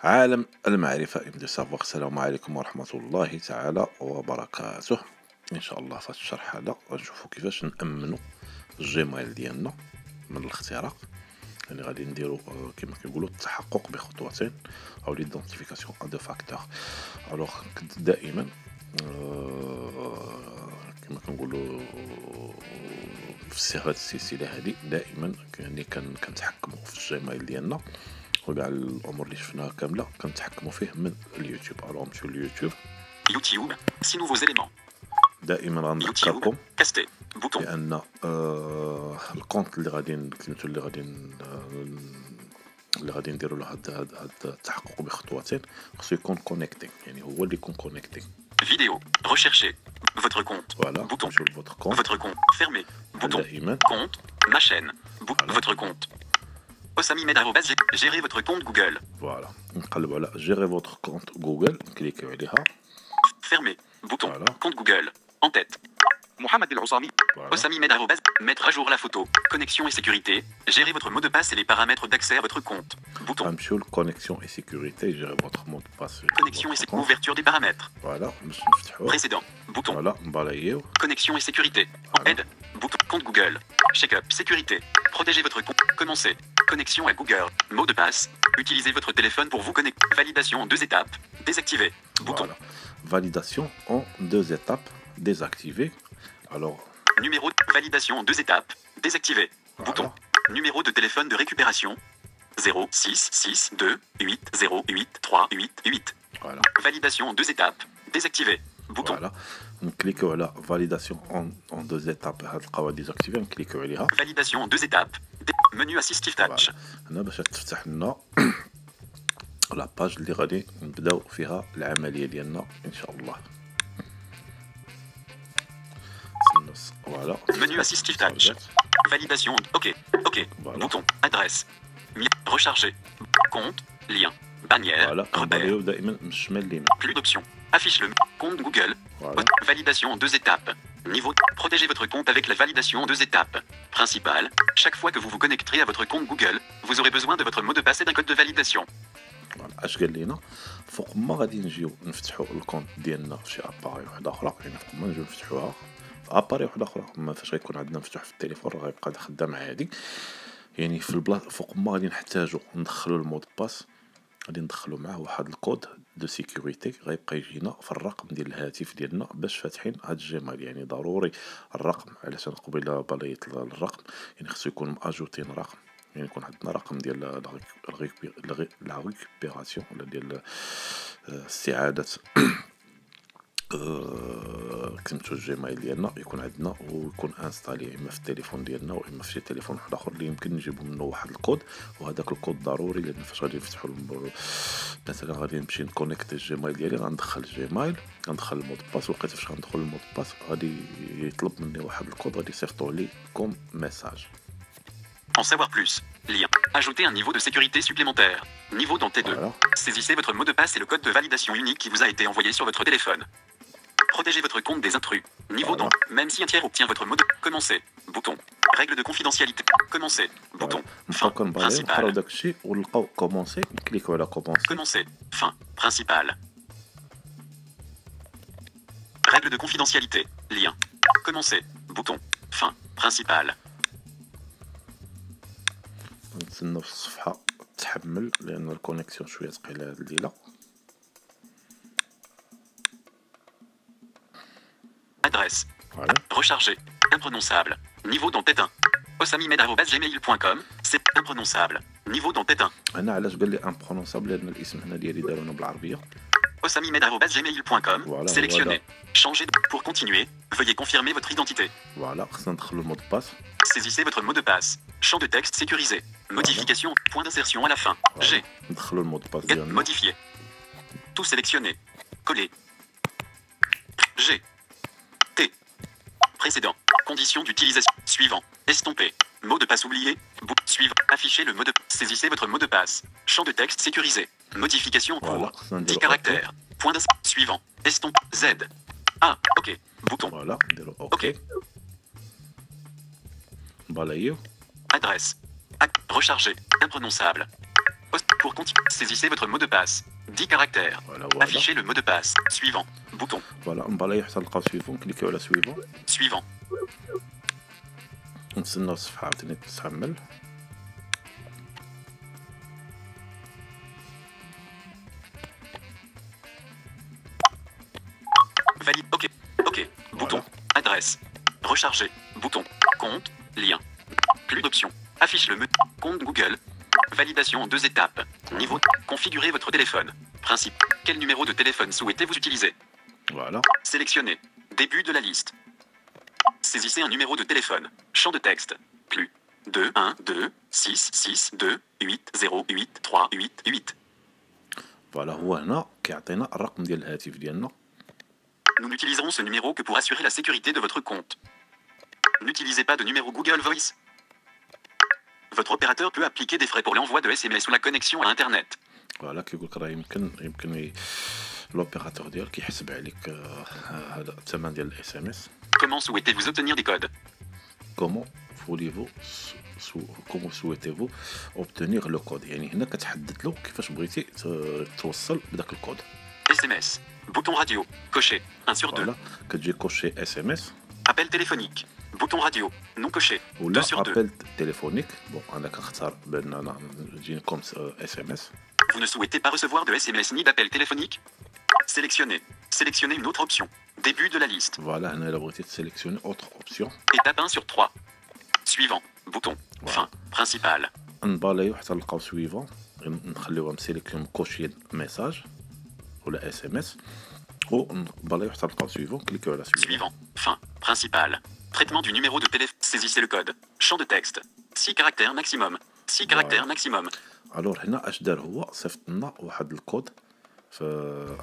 عالم المعرفة ابن سافوار. السلام عليكم ورحمة الله تعالى وبركاته. ان شاء الله في هذا الشرح هذا غنشوفو كيفاش نأمنو الجيميل ديالنا من الاختراق. يعني غادي نديرو كما كنقولوا التحقق بخطوتين او ليدونتيفيكاسيون ا دو فاكتور. الوغ دائما كما كنقولوا في هذه السلسله هذه دائما يعني كنتحكموا في الجيميل ديالنا وكاع الامور اللي شفناها كامله كنتحكموا فيه من اليوتيوب. الوغ نمشيو لليوتيوب. يوتيوب 6 nouveaux éléments. دائما غنذكركم كاستي بوتون بان الكونت اللي غادي كلمتو اللي غادي نديروا له هذا التحقق بخطوتين خصو يكون كونيكتينغ، يعني هو اللي يكون كونيكتينغ. فيديو rechercher votre compte فوالا bouton نمشيو لفوتر كونت votre compte fermé bouton دائما. compte ma chaîne votre compte Osami Med gérer votre compte Google فوالا نقلبوا على جيري فوتر كونت جوجل، نكليكيو عليها. fermé bouton Voilà. compte Google en tête Mohamed El Ousami Voilà. Osami Med mettre à jour la photo connexion et sécurité gérer votre mot de passe et les paramètres d'accès à votre compte bouton غنمشيو لكونيكسيون اي سيكوريتي، جيري فوتر مود باس. connexion et ouverture des paramètres فوالا باش نفتحوه. précédent bouton فوالا نبالايو. connexion et sécurité Voilà. aide bouton compte Google check-up sécurité protégez votre compte commencer connexion à Google mot de passe utilisez votre téléphone pour vous connecter validation en 2 étapes désactiver bouton Voilà. Validation en 2 étapes désactivée. Alors numéro de validation en 2 étapes désactiver bouton numéro de téléphone de récupération 0662 808 388 voilà. validation en 2 étapes désactiver bouton Voilà. نكليكيو على validation en 2 étapes. هاد القوا ديزاكتيفي نكليكيو عليها. validation en 2 étapes menu assistive touch هنا باش تفتح لنا لا باج اللي غادي نبداو فيها العمليه ديالنا ان شاء الله. Voilà. menu assistive touch validation ok Voilà. bouton adresse recharger compte lien bannière Voilà. repère نبغيو دائما من الشمال اليمين. plus d'options affiche le compte Google Voilà. validation en 2 étapes niveau protégez votre compte avec la validation en 2 étapes principal chaque fois que vous vous connecterez à votre compte Google vous aurez besoin de votre mot de passe et d'un code de validation فوالا اش قال لينا فوق ما غادي نجيو نفتحوا الكونت ديالنا في شي اباري واحده اخرى، يعني فوق ما نجيو نفتحوها في اباري واحده اخرى، ما فاش غيكون عندنا مفتوح في التليفون راه غيبقى خدام عادي. يعني في البلاصه فوق ما غادي نحتاجو ندخلوا المود باس غادي ندخلوا معاه واحد الكود دو سيكوريتي غيبقى يجينا في الرقم ديال الهاتف ديالنا باش فاتحين هاد الجيميل. يعني ضروري الرقم، علشان قبيله بلايط الرقم يعني خصو يكون ماجوتين رقم، يعني يكون عندنا رقم ديال لا ريكوبيراسيون ولا ديال استعادة كلمتو الجيميل ديالنا يكون عندنا ويكون انستالي اما في التليفون ديالنا واما في شي تليفون واحد اخر اللي يمكن نجيبو منه واحد الكود. وهذاك الكود ضروري لان فاش غادي نفتحو مثلا غادي نمشي نكونيكتي الجيميل ديالي غندخل الجيميل غندخل المود باس ولقيت فاش غندخل المود باس غادي يطلب مني واحد الكود غادي يصيفطوه لي كوم ميساج. en savoir plus lien ajouter un niveau de sécurité supplémentaire niveau dans T2 Voilà. saisissez votre mot de passe et le code de validation unique qui vous a été envoyé sur votre téléphone protégez votre compte des intrus niveau Voilà. dans même si un tiers obtient votre mot de commencer bouton règle de confidentialité commencer bouton fin نبقاو نباليو principal نقراو داكشي ونلقاو كومونسي نكليكو على كومونسي. commencer fin principal règle de confidentialité lien commencer bouton fin principal نتسناو في الصفحه تحمل لان الكونيكسيون شويه ثقيله هاد الليله. adresse Voilà. recharger imprononçable niveau dans tête 1 osamimed@gmail.com c'est imprononçable niveau dans tête 1 انا علاش قال لي امبرونونسابل لان الاسم هنا ديالي دارونا بالعربيه. osamimed@gmail.com Voilà, sélectionnez changer pour continuer veuillez confirmer votre identité فوالا خصنا ندخلو المود باس. saisissez votre mot de passe champ de texte sécurisé modification point d'insertion à la fin G ندخلو المود باس get ديالنا. modifié tout sélectionné coller G T précédent conditions d'utilisation suivant estomper mot de passe oublié suivre afficher le mot de saisissez votre mot de passe champ de texte sécurisé modification en Voilà, cours ça, 10 OK. caractères point d'insertion suivant estompe Z A ok bouton فوالا نديرو OK اوكي نبالايو. adresse recharger imprononçable Pour continuer, saisissez votre mot de passe. 10 caractères. فوالا Affichez le mot de passe. Suivant. Bouton. فوالا من بعد حتى نلقاو سويفون كليكيو على سويفون Suivant. نتسناو الصفحة عاوتاني تتحمل Valide. OK. OK. Bouton. Adresse. Recharger. Bouton. Compte. Lien. Plus d'options. Affiche le menu. Compte Google. Validation en 2 étapes. Niveau. Configurez votre téléphone. Principe. Quel numéro de téléphone souhaitez-vous utiliser? فوالا Sélectionnez. Début de la liste. Saisissez un numéro de téléphone. Champ de texte. Plus. 2 1 2 6 6 2 8 0 8 3 8 8. فوالا هو هنا كيعطينا الرقم ديال الهاتف ديالنا Nous n'utiliserons ce numéro que pour assurer la sécurité de votre compte. N'utilisez pas de numéro Google Voice. Votre opérateur peut appliquer des frais pour l'envoi de SMS ou la connexion à Internet. فوالا كيقول لك راه يمكن لوبيراتور ديالك يحسب عليك هذا الثمن ديال الاس ام اس Comment souhaitez-vous obtenir des codes? كومون كومون سويتيفو اوبتونيغ لو كود يعني هنا كتحدد له كيفاش بغيتي توصل بداك الكود SMS. Bouton radio. Coché. 1 sur 2. فوالا كتجي كوشي اس ام اس Appel téléphonique. Bouton radio. Non coché. 2 ولا sur 2. ابل تليفونيك بون انا كنختار بان انا تجيني كوم اس ام اس Vous ne souhaitez pas recevoir de SMS ni d'appel téléphonique? Sélectionnez. Sélectionnez une autre option. Début de la liste. فوالا هنا الا بغيتي تسيليكسيوني اوتر اوبسيون Étape 1 sur 3. Suivant. Bouton. Fin. Principal. نبالايو حتى نلقاو سويفون نخليوها مسيليكسيون كوشي ميساج ولا اس ام اس ونبالايو حتى نلقاو سويفون كليكيو على سويفون Suivant. Fin. Principal. Traitement du numéro de téléphone. Saisissez le code. Champ de texte. 6 caractères maximum. 6 caractères maximum. الور هنا اش دار هو صيفط لنا واحد الكود في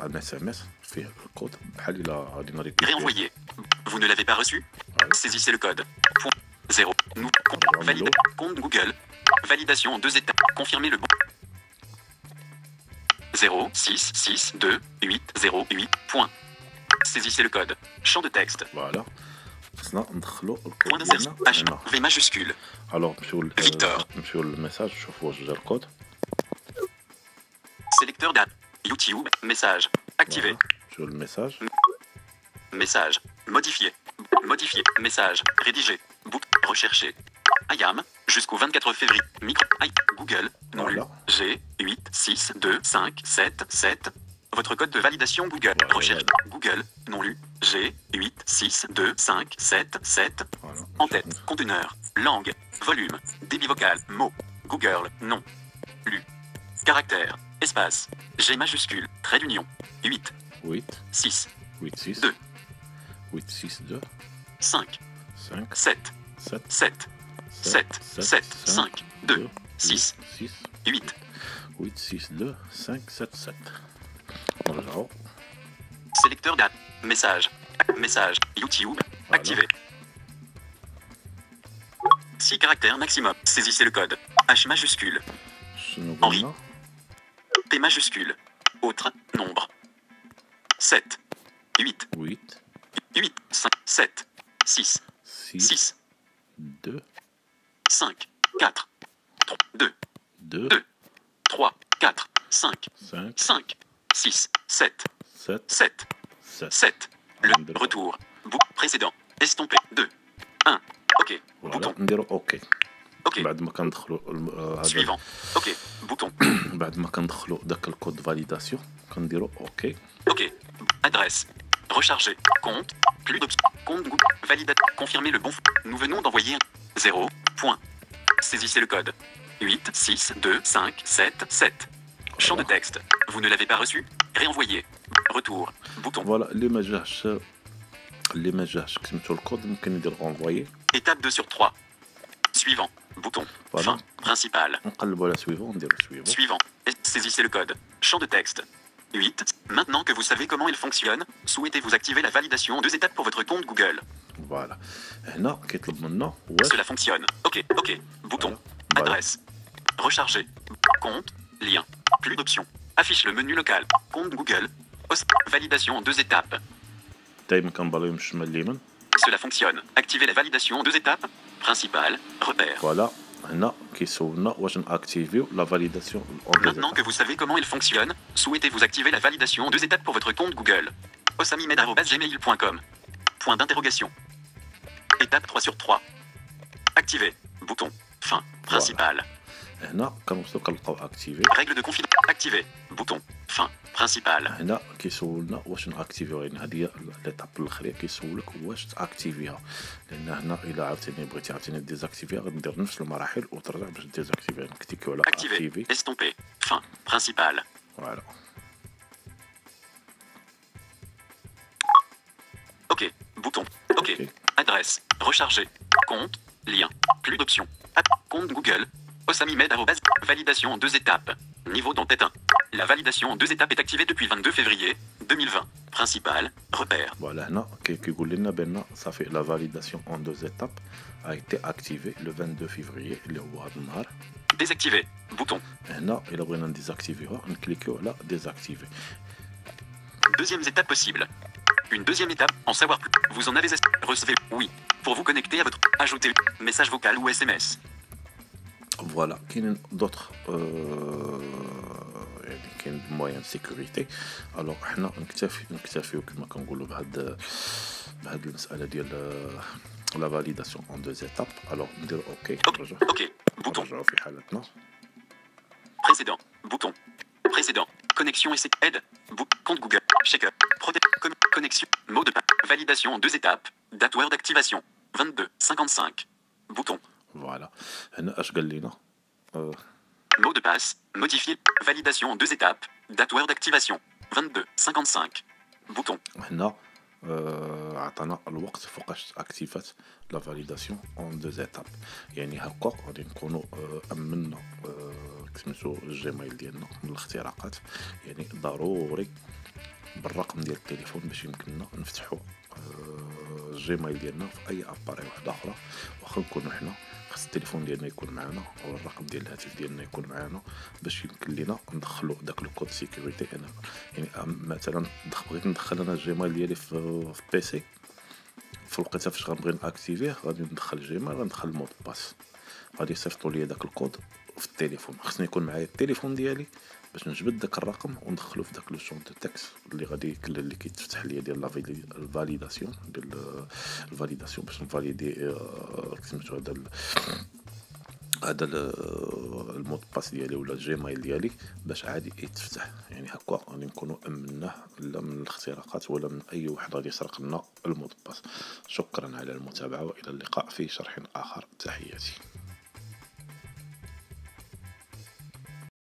ان اس ام اس فيه الكود بحال الا غادي نريكوبيري Réenvoyer. Vous ne l'avez pas reçu? Voilà. Saisissez le code. Point. 0. Nous. Valide. Compte Google. Validation en 2 étapes. Confirmez le bon. 0 6 6 2 8 0 8. Point. Saisissez le code. Champ de texte. فوالا خصنا ندخلو Point الكود d'insertion. ديالنا H. هنا V majuscule. الوغ Victor. نمشيو للميساج نشوفوا واش جا الكود Sélecteur date. YouTube. Message. Activé. نمشيو للميساج Message. Modifié. Modifié. Message. Rédigé. Book. Recherché. IAM. Jusqu'au 24 février. Micro. Google. Non lu. Voilà. G. 8 6 2 5 7 7. Votre code de validation Google. Voilà, Recherche. voilà. Google. Non lu. G. 8 6 2 5 7 7. فوالا En tête. Conteneur. Langue. Volume. Débit vocal. Mot. Google. Non. Lu. Caractère. Espace. G majuscule. Trait d'union. 8 8 6 8 6 2 8 6 2 5 5 7 7 7 7 7 5 2 6 6 8. 8 6 2 5 7 7 نرجعو Sélecteur date. Message. Message. YouTube. Voilà. Activé. 6 caractères maximum. Saisissez le code. H majuscule. شنو Henri. قلنا T majuscule. Autre. Nombre. 7 8 8 8 5 7 6 6 6 2 5 4 2 2 2 3 4 5 5 5 6 7 7 7 7 7. Le retour. Bout précédent. Estompé. 2 1. OK. فوالا Bouton. نديرو اوكي OK. بعد ما كندخلو هذا Suivant. OK. Bouton. بعد ما كندخلو داك الكود فاليداسيون كنديرو اوكي OK. Adresse. Recharger. Compte. Plus d'options. Compte Google. Validate. Confirmer le bon. Nous venons d'envoyer 0. Point. Saisissez le code. 8 6 2 5 7 7. Champ de texte. Vous ne l'avez pas reçu? Réenvoyer. Retour. Bouton. فوالا اللي ما جاش كتبتو الكود ممكن ندير اونفويي Étape 2 sur 3. Suivant. Bouton. Voilà. Fin. Principal. نقلبو على سويفون نديرو سويفون Suivant. Saisissez le code. Champ de texte. 8. Maintenant que vous savez comment il fonctionne, souhaitez-vous activer la validation en 2 étapes pour votre compte Google? فوالا هنا كيطلب منا واش Cela fonctionne. OK. OK. Bouton. Voilà. Adresse. Recharger. Compte. Lien. Plus d'options. Affiche le menu local. Compte Google. Validation en 2 étapes. دايما كنباليو من الشمال اليمين Cela fonctionne. Activer la validation en 2 étapes. Principal. Repère. فوالا هنا كيسولنا واش ناكتيفيو لا فاليداسيون اون دو Maintenant que vous savez comment il fonctionne, souhaitez-vous activer la validation en 2 étapes pour votre compte Google. osamimed@gmail.com. Point d'interrogation. Étape 3 sur 3. Activer. Bouton. Fin. Principal. هنا كنوصلو كنلقاو اكتيفي. Règle de confidentialité. Activer. Bouton. Fin. Principal. هنا كيسولنا واش ناكتيفيو، يعني هذه هي ليطاب الاخرى كيسولك واش تاكتيفيها، لان هنا الا عاوتاني بغيتي عاوتاني ديزاكتيفيها غدير نفس المراحل وترجع باش ديزاكتيفيها. نكتيكيو على Activer. اكتيفي. Estomper. Fin. Principal. فوالا. OK. Bouton. OK. Adresse. Recharger. Compte. Lien. Plus d'options. Compte Google. Osamimed. Validation en 2 étapes. Niveau d'entête 1. La validation en 2 étapes est activée depuis 22 février 2020. Principal. Repère. فوالا هنا كيقول لنا بان صافي لا فاليداسيون اون دو زيتاب a été activée le 22 février اللي هو هذا النهار. Désactiver. Bouton. هنا الا بغينا نديزاكتيفيوها نكليكيو على ديزاكتيفي. Deuxième étape possible. Une deuxième étape, en savoir plus. Vous en avez recevez. Oui. Pour vous connecter à votre. Ajouter. Message vocal ou SMS. فوالا كاينين دوطخ يعني كاين موان سيكوريتي. الوغ حنا نكتفيو كما كنقولوا بهاد المساله ديال لا فاليداسيون اون دو زيتاب. الوغ نديرو اوكي. OK. Bouton. نرجعو في حالتنا. Précédent. Bouton. Précédent. Connexion et aide. Compte Google. Check-up. Connexion. Mot de passe. Validation en 2 étapes. Date word d'activation. 22:55. Bouton. فوالا هنا اش قال لينا Mot de passe. Modifier. Validation en 2 étapes. Date word d'activation. 22:55. Bouton. هنا عطانا الوقت فوقاش اكتيفات لا فاليداسيون اون دو زيتاب. يعني هكا غادي نكونوا امنا سميتو الجيميل ديالنا من الاختراقات. يعني ضروري بالرقم ديال التليفون باش يمكننا نفتحوا الجيميل ديالنا في اي اباري واحده اخرى. واخا نكونوا حنا خاص التليفون ديالنا يكون معنا او الرقم ديال الهاتف ديالنا يكون معنا باش يمكن لينا ندخلوا داك الكود سيكوريتي. انا يعني مثلا بغيت ندخل انا الجيميل ديالي في بيسي، في الوقيته فاش غنبغي ناكتيفيه غادي ندخل الجيميل غندخل المود باس غادي يصيفطوا لي داك الكود في التليفون. خصني يكون معايا التليفون ديالي باش نجبد داك الرقم وندخلو في داك لو شون دو تكست اللي غادي اللي كيتفتح ليا ديال الفاليداسيون ديال الفاليداسيون باش نفاليدي سميتو هذا المود باس ديالي ولا الجيميل ديالي باش عادي يتفتح. يعني هكا غادي نكونوا امناه لا من الاختراقات ولا من اي واحد غادي يسرق لنا المود باس. شكرا على المتابعه والى اللقاء في شرح اخر. تحياتي.